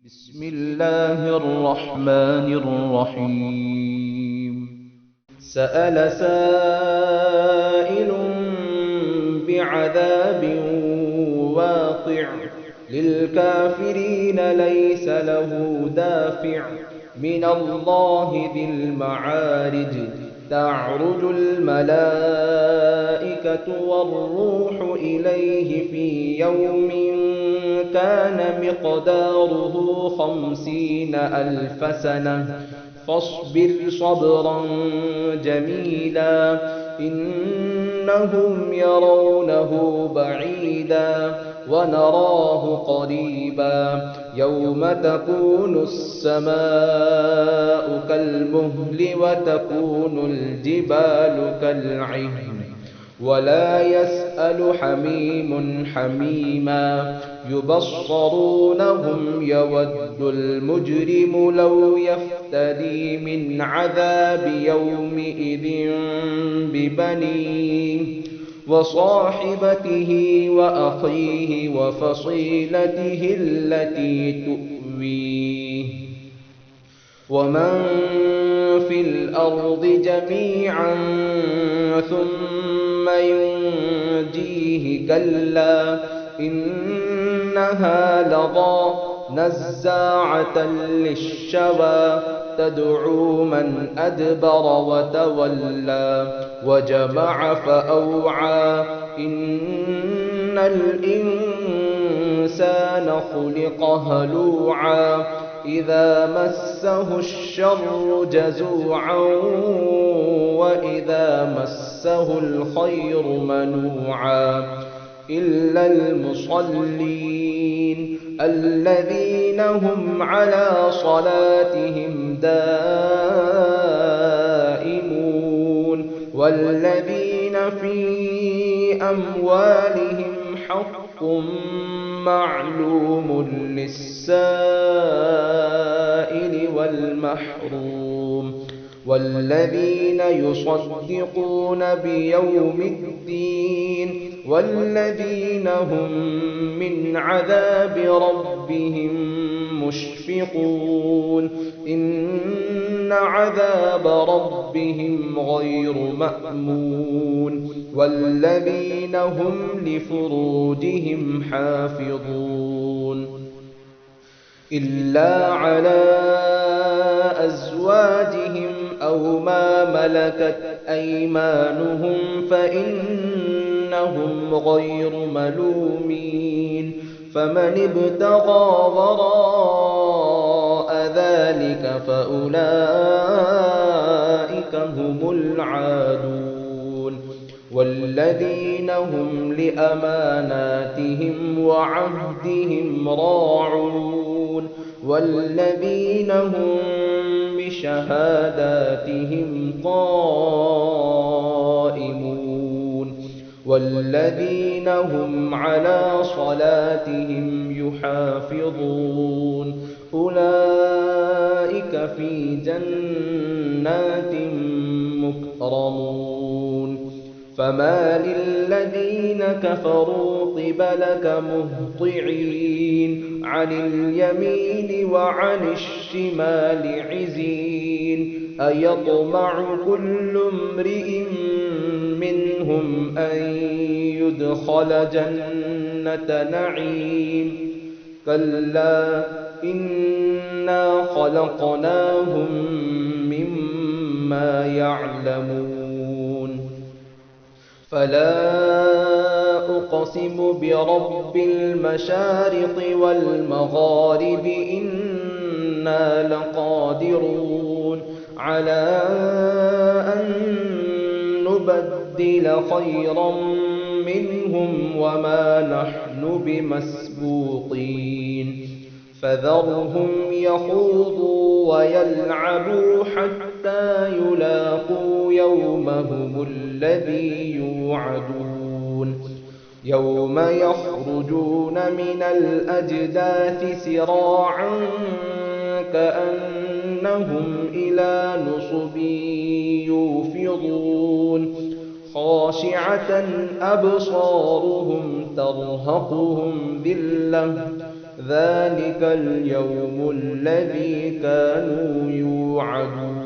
بسم الله الرحمن الرحيم. سأل سائل بعذاب واقع للكافرين ليس له دافع من الله ذي المعارج. تعرج الملائكة والروح إليه في يوم كان مقداره 50,000 سنة فاصبر صبرا جميلا إنهم يرونه بعيدا ونراه قريبا يوم تكون السماء كالمهل وتكون الجبال كالعهن ولا يسأل حميم حميما يبصرونهم يود المجرم لو يفتدي من عذاب يومئذ ببنيه وصاحبته وأخيه وفصيلته التي تؤويه ومن في الأرض جميعا ثم ينجيه كلا إنها لظى نزاعة للشوى تدعو من أدبر وتولى وجمع فأوعى إن الإنسان خلق هلوعا إذا مسه الشر جزوعا وإذا مسه الخير منوعا إلا المصلين الذين هم على صلاتهم دائمون والذين في أموالهم حق معلوم للسائل والمحروم والذين يصدقون بيوم الدين والذين هم من عذاب ربهم مشفقون إن عذاب ربهم غير مأمون والذين هم لفروجهم حافظون إلا على أزواجهم أو ما ملكت أيمانهم فإنهم غير ملومين فمن ابتغى وراء ذلك فأولئك هم العادون والذين هم لأماناتهم وعهدهم راعون والذين هم بشهاداتهم قائمون والذين هم على صلاتهم يحافظون أولئك في جنات مكرمون فما للذين كفروا قبلك مهطعين عن اليمين وعن الشمال عزين أيطمع كل امرئ منهم أن يدخل جنة نعيم كلا إنا خلقناهم مما يعلمون فلا أقسم برب المشارق والمغارب إنا لقادرون على أن نبدل خيرا منهم وما نحن بمسبوقين فذرهم يخوضوا ويلعبوا حتى يلاقوا يومهم الذي يوعدون يوم يخرجون من الأجداث سراعا كأنهم إلى نصب يوفضون خاشعة أبصارهم ترهقهم ذلة ذلك اليوم الذي كانوا يوعدون.